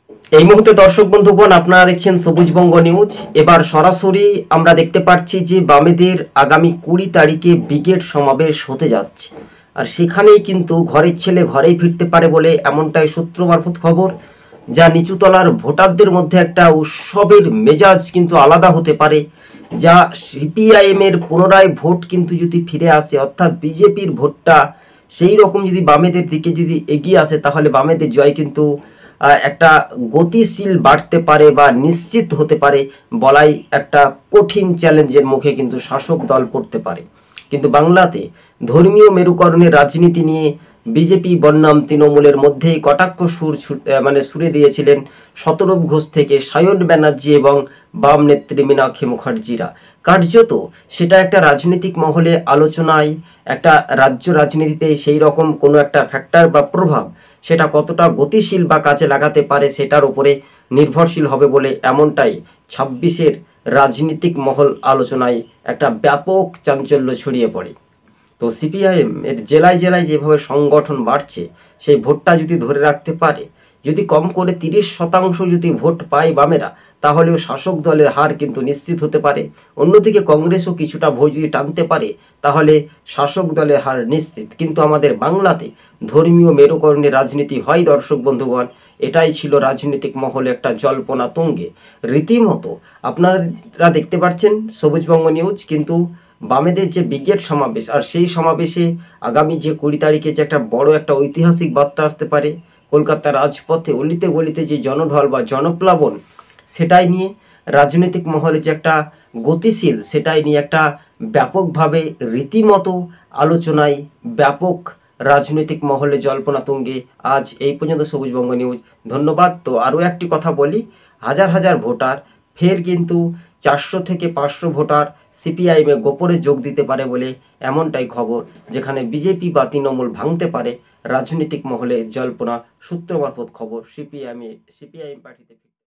এই মুহূর্তে দর্শক বন্ধুগণ আপনারা দেখছেন সবুজবঙ্গ নিউজ। এবার সরাসরি আমরা দেখতে পাচ্ছি যে বামেদের আগামী 20 তারিখে ব্রিগেড সমাবেশ হতে যাচ্ছে, আর সেখানেই কিন্তু ঘরের ছেলে ঘরেই ফিরতে পারে বলে এমনটাই সূত্র মারফত খবর। যা নিচুতলার ভোটারদের মধ্যে একটা উৎসবের মেজাজ কিন্তু আলাদা হতে পারে। যা সিপিআইএম এর পুনরায় ভোট কিন্তু যদি ফিরে আসে, অর্থাৎ বিজেপির ভোটটা সেই রকম যদি বামেদের দিকে যদি এগিয়ে আসে, তাহলে বামেদের জয় কিন্তু একটা গতিশীল বাড়তে পারে বা নিশ্চিত হতে পারে বলাই একটা কঠিন চ্যালেঞ্জের মুখে কিন্তু শাসক দল পড়তে পারে। কিন্তু বাংলাতে ধর্মীয় মেরুকরণের রাজনীতি নিয়ে বিজেপি বনাম তৃণমূলের মধ্যেই কটাক্ষ সুরে দিয়েছিলেন শতরূপ ঘোষ থেকে সায়ন ব্যানার্জি এবং বাম নেত্রী মীনাক্ষী মুখার্জিরা। কার্যত সেটা একটা রাজনৈতিক মহলে আলোচনায়, একটা রাজ্য রাজনীতিতে সেই রকম কোনো একটা ফ্যাক্টর বা প্রভাব সেটা কতটা গতিশীল বা কাজে লাগাতে পারে সেটার উপরে নির্ভরশীল হবে বলে এমনটাই 26-এর রাজনীতিক মহল আলোচনায় একটা ব্যাপক চাঞ্চল্য ছড়িয়ে পড়ে। তো সিপিআইএম এর জেলায় জেলায় যেভাবে সংগঠন বাড়ছে, সেই ভোটটা যদি ধরে রাখতে পারে, যদি কম করে 30% যদি ভোট পায় বামেরা, তাহলেও শাসক দলের হার কিন্তু নিশ্চিত হতে পারে। অন্যদিকে কংগ্রেসও কিছুটা ভোট যদি টানতে পারে, তাহলে শাসক দলের হার নিশ্চিত। কিন্তু আমাদের বাংলাতে ধর্মীয় মেরুকরণের রাজনীতি হয় দর্শক বন্ধুগণ, এটাই ছিল রাজনৈতিক মহলে একটা জল্পনা তুঙ্গে। রীতিমতো আপনারা দেখতে পাচ্ছেন সবুজবঙ্গ নিউজ কিন্তু বামেদের যে ব্রিগেড সমাবেশ, আর সেই সমাবেশে আগামী যে 20 তারিখে যে একটা বড় একটা ঐতিহাসিক বার্তা আসতে পারে, কলকাতার রাজপথে অলিতে গলিতে যে জনঢল বা জনপ্লাবন, সেটাই নিয়ে রাজনৈতিক মহলে যে একটা গতিশীল, সেটাই নিয়ে একটা ব্যাপকভাবে রীতিমতো আলোচনায় ব্যাপক রাজনৈতিক মহলে জল্পনা তুঙ্গে। আজ এই পর্যন্ত সবুজবঙ্গ নিউজ, ধন্যবাদ। তো আরও একটি কথা বলি, হাজার হাজার ভোটার ফের কিন্তু 400 থেকে 500 ভোটার সিপিআইএমে গোপনে যোগ দিতে পারে বলে এমনটাই খবর, যেখানে বিজেপি বা তৃণমূল ভাঙতে পারে রাজনৈতিক মহলে জল্পনা সূত্র মারফত খবর। সিপিআইএম পার্টিতে